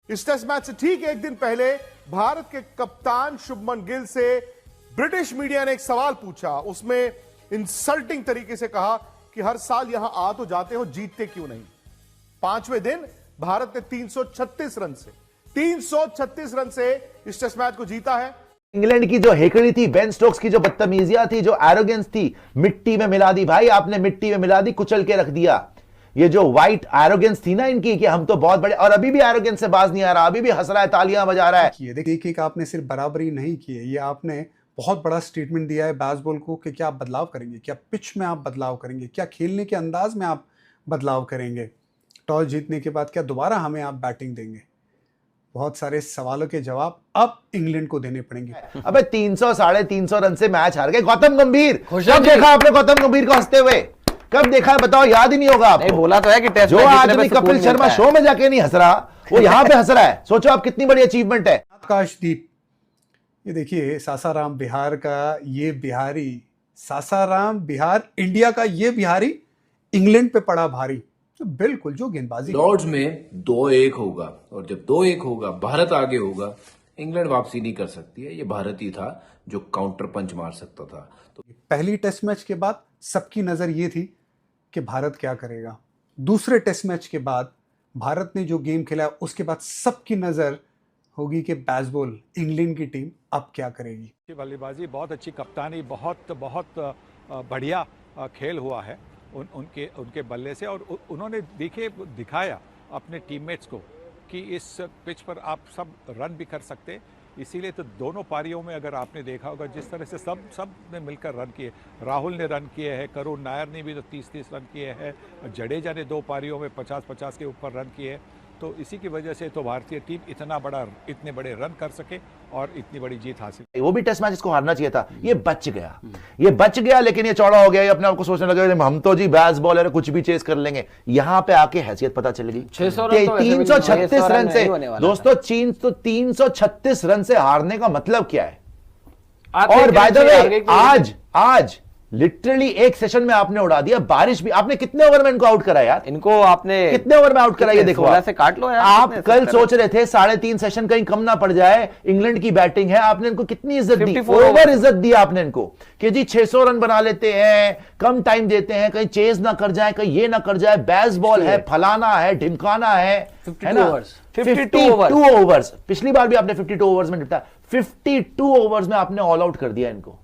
इस test match से ठीक एक दिन पहले भारत के कप्तान शुभमन गिल से ब्रिटिश मीडिया ने एक सवाल पूछा। उसमें इंसल्टिंग तरीके से कहा कि हर साल यहां आ तो जाते हो, जीतते क्यों नहीं। पांचवें दिन भारत ने 336 रन से इस टेस्ट मैच को जीता है। इंग्लैंड की जो हेकड़ी थी, बेन स्टोक्स की जो बदतमीजियां थी, जो एरोगेंस थी, मिट्टी में मिला दी भाई, आपने मिट्टी में मिला दी, कुचल के रख दिया। ये जो व्हाइट एरोगेंस थी ना इनकी कि हम तो बहुत बड़े, और अभी भी एरोगेंस से बाज नहीं आ रहा, अभी भी हंस रहा है, तालियां बजा रहा है। देखिए कि आपने सिर्फ बराबरी नहीं की है, ये आपने बहुत बड़ा स्टेटमेंट दिया है बेसबॉल को कि क्या आप बदलाव करेंगे, क्या पिच में आप बदलाव करेंगे, क्या खेलने के अंदाज में आप बदलाव करेंगे, टॉस जीतने के बाद क्या दोबारा हमें आप बैटिंग देंगे। बहुत सारे सवालों के जवाब अब इंग्लैंड को देने पड़ेंगे। अबे 300 350 रन से मैच हार गए। गौतम गंभीर, कब देखा आपने गौतम गंभीर को हंसते हुए? कब देखा है बताओ, याद ही नहीं होगा आपको। नहीं, बोला तो है कि टेस्ट जो आदमी कपिल शर्मा शो में जाके नहीं हंस रहा, वो यहां पे हंस रहा है। सोचो आप कितनी बड़ी अचीवमेंट है। आकाशदीप, ये देखिए सासाराम बिहार का ये बिहारी, सासाराम बिहार इंडिया का ये बिहारी इंग्लैंड पे पड़ा भारी। तो बिल्कुल जो गेंदबाजी लॉर्ड्स में 2-1 होगा, और जब 2-1 होगा, भारत आगे होगा, इंग्लैंड वापसी नहीं कर सकती है। ये भारत ही था जो काउंटर पंच मार सकता था। तो पहली टेस्ट मैच के बाद सबकी नजर ये थी कि भारत क्या करेगा। दूसरे टेस्ट मैच के बाद भारत ने जो गेम खेला उसके बाद सबकी नजर होगी कि बेसबॉल इंग्लैंड की टीम अब क्या करेगी। बल्लेबाजी बहुत अच्छी, कप्तानी बहुत बढ़िया खेल हुआ है उनके बल्ले से, और उन्होंने दिखाया अपने टीममेट्स को कि इस पिच पर आप सब रन भी कर सकते। इसीलिए तो दोनों पारियों में अगर आपने देखा होगा जिस तरह से सब ने मिलकर रन किए। राहुल ने रन किए हैं, करुण नायर ने भी तो 30-30 रन किए हैं, जडेजा ने 2 पारियों में 50-50 के ऊपर रन किए। तो इसी की वजह से तो भारतीय टीम इतने बड़े रन कर सके और इतनी बड़ी जीत हासिल। वो भी टेस्ट मैच इसको हारना चाहिए था, ये बच गया, लेकिन ये चौड़ा हो गया। ये अपने आप को सोचने लगे हम तो जी बेसबॉल है, कुछ भी चेस कर लेंगे। यहां पे आके हैसियत पता चल गई। 336 रन से दोस्तों, 336 रन से हारने का मतलब क्या है? और बाय द वे आज लिटरली एक सेशन में आपने उड़ा दिया। बारिश भी, आपने कितने ओवर में इनको आउट करा यार? इनको आपने कितने ओवर में आउट करा ये देखो। 16 से काट लो यार। आप कल सोच रहे थे 3.5 सेशन कहीं कम ना पड़ जाए, इंग्लैंड की बैटिंग है। आपने इनको कितनी इज्जत दी, ओवर इज्जत दी आपने इनको कि जी 600 रन बना लेते हैं, कम टाइम देते हैं, कहीं चेज ना कर जाए, कहीं ये ना कर जाए, बेसबॉल है, फलाना है, ढिमकाना है ना। 52 ओवर्स, पिछली बार भी आपने 52 ओवर्स में निपटा, 52 ओवर्स में आपने ऑल आउट कर दिया इनको।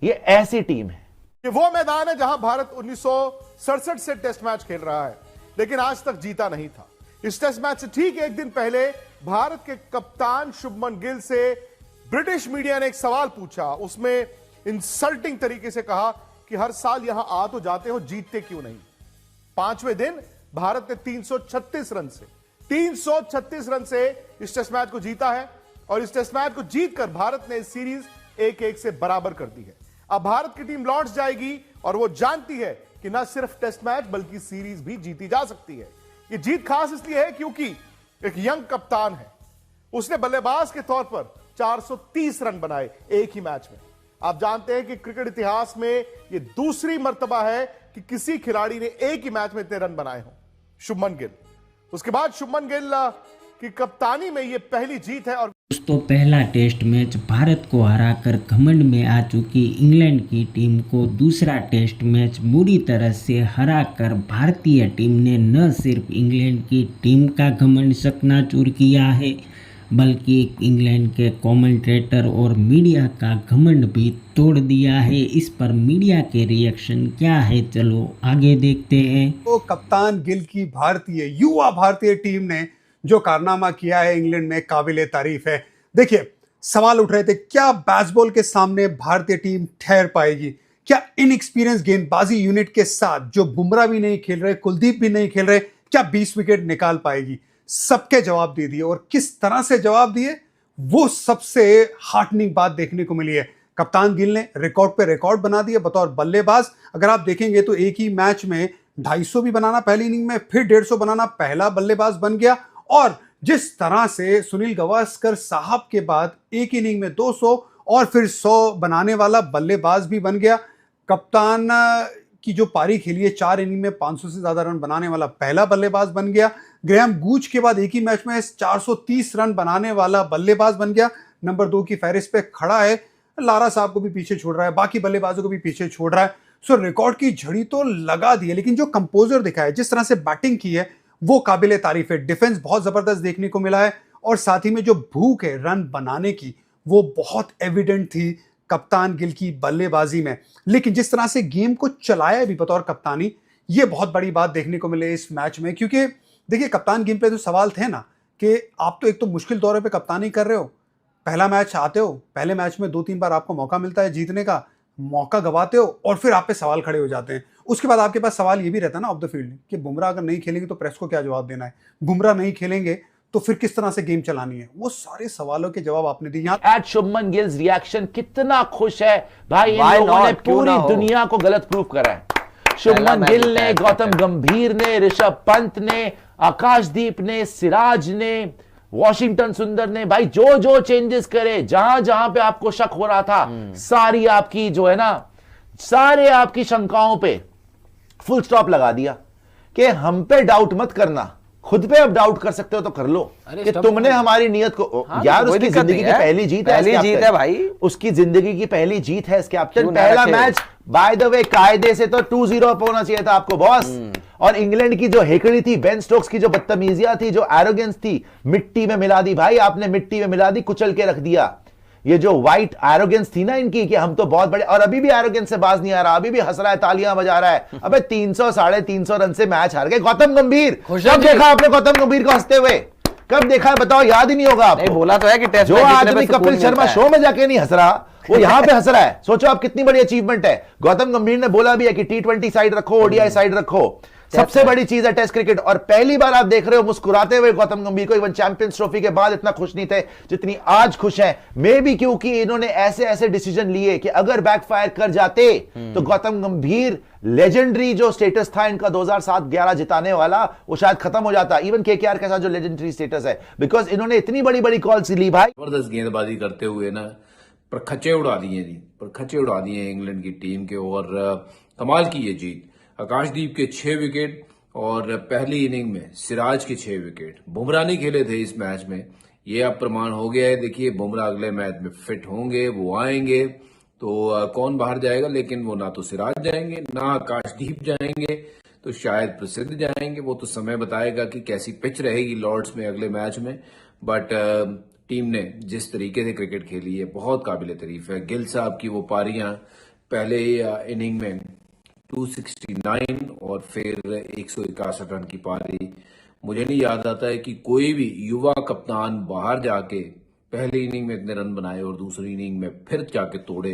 ये ऐसी टीम है। ये वो मैदान है जहां भारत 1967 से टेस्ट मैच खेल रहा है, लेकिन आज तक जीता नहीं था। इस टेस्ट मैच से ठीक एक दिन पहले भारत के कप्तान शुभमन गिल से ब्रिटिश मीडिया ने एक सवाल पूछा। उसमें इंसल्टिंग तरीके से कहा कि हर साल यहां आ तो जाते हो, जीतते क्यों नहीं। पांचवें दिन भारत ने 336 रन से इस टेस्ट मैच को जीता है, और इस टेस्ट मैच को जीतकर भारत ने इस सीरीज 1-1 से बराबर कर दी है। अब भारत की टीम लॉर्ड्स जाएगी और वो जानती है कि ना सिर्फ टेस्ट मैच बल्कि सीरीज भी जीती जा सकती है। ये जीत खास इसलिए है क्योंकि एक यंग कप्तान है, उसने बल्लेबाज के तौर पर 430 रन बनाए एक ही मैच में। आप जानते हैं कि क्रिकेट इतिहास में यह दूसरी मर्तबा है कि किसी खिलाड़ी ने एक ही मैच में इतने रन बनाए हों, शुभमन गिल। उसके बाद शुभमन गिल की कप्तानी में यह पहली जीत है। और दोस्तों, पहला टेस्ट मैच भारत को हराकर घमंड में आ चुकी इंग्लैंड की टीम को दूसरा टेस्ट मैच बुरी तरह से हराकर भारतीय टीम ने न सिर्फ इंग्लैंड की टीम का घमंड चकनाचूर किया है, बल्कि इंग्लैंड के कमेंटेटर और मीडिया का घमंड भी तोड़ दिया है। इस पर मीडिया के रिएक्शन क्या है, चलो आगे देखते हैं। तो कप्तान गिल की युवा भारतीय टीम ने जो कारनामा किया है इंग्लैंड में काबिले तारीफ है। देखिए, सवाल उठ रहे थे क्या बेसबॉल के सामने भारतीय टीम ठहर पाएगी, क्या इनएक्सपीरियंस गेंदबाजी यूनिट के साथ जो बुमराह भी नहीं खेल रहे, कुलदीप भी नहीं खेल रहे, क्या 20 विकेट निकाल पाएगी। सबके जवाब दे दिए, और किस तरह से जवाब दिए वो सबसे हार्टनिंग बात देखने को मिली है। कप्तान गिल ने रिकॉर्ड पे रिकॉर्ड बना दिया बतौर बल्लेबाज। अगर आप देखेंगे तो एक ही मैच में 250 भी बनाना पहली इनिंग में, फिर 150 बनाना, पहला बल्लेबाज बन गया। और जिस तरह से सुनील गावस्कर साहब के बाद एक इनिंग में 200 और फिर 100 बनाने वाला बल्लेबाज भी बन गया। कप्तान की जो पारी खेली है 4 इनिंग में 500 से ज्यादा रन बनाने वाला पहला बल्लेबाज बन गया। ग्रेहम गूच के बाद एक ही मैच में 430 रन बनाने वाला बल्लेबाज बन गया, नंबर 2 की फहरिस्त पे खड़ा है। लारा साहब को भी पीछे छोड़ रहा है, बाकी बल्लेबाजों को भी पीछे छोड़ रहा है। सो रिकॉर्ड की झड़ी तो लगा दी है, लेकिन जो कंपोजर दिखा है, जिस तरह से बैटिंग की है, वो काबिले तारीफ है। डिफेंस बहुत जबरदस्त देखने को मिला है और साथ ही में जो भूख है रन बनाने की, वो बहुत एविडेंट थी कप्तान गिल की बल्लेबाजी में। लेकिन जिस तरह से गेम को चलाया भी बतौर कप्तानी, ये बहुत बड़ी बात देखने को मिले इस मैच में। क्योंकि देखिए, कप्तान गिल पे जो सवाल थे ना कि आप तो एक तो मुश्किल दौरे पे कप्तानी कर रहे हो, पहला मैच आते हो, पहले मैच में 2-3 बार आपको मौका मिलता है जीतने का, मौका गवाते हो और फिर आप पे सवाल खड़े हो जाते हैं। उसके बाद आपके पास सवाल ये भी रहता है ना ऑफ द फील्ड कि बुमराह अगर नहीं खेलेंगे तो प्रेस को क्या जवाब देना है, बुमराह नहीं खेलेंगे तो फिर किस तरह से गेम चलानी है। वो सारे सवालों के जवाब आपने दिए। एट शुभमन गिल्स रिएक्शन कितना खुश है भाई, इन लोगों ने पूरी दुनिया को गलत प्रूफ करा है। शुभमन गिल ने, गौतम गंभीर ने, ऋषभ पंत ने, आकाशदीप ने, सिराज ने, वॉशिंगटन सुंदर ने, भाई जो जो चेंजेस करे, जहां जहां पे आपको शक हो रहा था, सारी आपकी जो है ना, सारे आपकी शंकाओं पे फुल स्टॉप लगा दिया कि हम पे डाउट मत करना, खुद पे अब डाउट कर सकते हो तो कर लो कि तुमने हमारी नियत को। यार उसकी जिंदगी की पहली जीत है, पहली जीत है भाई, उसकी जिंदगी की पहली जीत है इस कैप्टन। पहला मैच बाय द वे कायदे से तो 2-0 अप होना चाहिए था आपको बॉस। और इंग्लैंड की जो हेकड़ी थी, बेन स्टोक्स की जो बदतमीजियां थी, जो एरोगेंस थी, मिट्टी में मिला दी भाई आपने, मिट्टी में मिला दी, कुचल के रख दिया। ये जो व्हाइट एरोगेंस थी ना इनकी कि हम तो बहुत बड़े, और अभी भी एरोगेंस से बाज नहीं आ रहा, अभी भी हंस रहा है, तालियां बजा रहा है। अबे 300 350 रन से मैच हार गए। गौतम गंभीर, कब देखा आपने गौतम गंभीर को हंसते हुए? कब देखा है बताओ, याद ही नहीं होगा आपको। नहीं बोला तो है कि टेस्ट जो आदमी कपिल शर्मा शो में जाके नहीं हंस रहा, वो यहां पे हंस रहा है। सोचो आप कितनी बड़ी अचीवमेंट है। गौतम गंभीर ने बोला भी है कि T20 साइड रखो, ओडीआई साइड रखो, सबसे बड़ी चीज है टेस्ट क्रिकेट। और पहली बार आप देख रहे हो मुस्कुराते हुए गौतम गंभीर को। इवन चैंपियंस ट्रॉफी के बाद इतना खुश नहीं थे जितनी आज खुश हैं। मे भी क्योंकि इन्होंने ऐसे ऐसे डिसीजन लिए कि अगर बैकफायर कर जाते तो गौतम गंभीर लेजेंडरी जो स्टेटस था इनका 2007-11 जिताने वाला, वो शायद खत्म हो जाता। इवन केकेआर के साथ जो लेजेंडरी स्टेटस है, बिकॉज इन्होंने इतनी बड़ी बड़ी कॉल्स ली भाई। जबरदस्त गेंदबाजी करते हुए ना परखचे उड़ा दिए जी, परखचे उड़ा दिए इंग्लैंड की टीम के। और कमाल की ये जीत, आकाशदीप के 6 विकेट और पहली इनिंग में सिराज के 6 विकेट। बुमराह नहीं खेले थे इस मैच में, ये अब प्रमाण हो गया है। देखिए बुमराह अगले मैच में फिट होंगे, वो आएंगे तो कौन बाहर जाएगा, लेकिन वो ना तो सिराज जाएंगे ना आकाशदीप जाएंगे, तो शायद प्रसिद्ध जाएंगे। वो तो समय बताएगा कि कैसी पिच रहेगी लॉर्ड्स में अगले मैच में। बट टीम ने जिस तरीके से क्रिकेट खेली है बहुत काबिल तारीफ है। गिल साहब की वो पारियां, पहले इनिंग में 269 और फिर 161 रन की पारी, मुझे नहीं याद आता है कि कोई भी युवा कप्तान बाहर जाके पहली इनिंग में इतने रन बनाए और दूसरी इनिंग में फिर जाके तोड़े।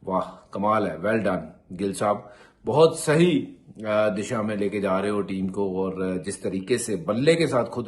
वाह कमाल है, वेल डन गिल साहब, बहुत सही दिशा में लेके जा रहे हो टीम को। और जिस तरीके से बल्ले के साथ खुद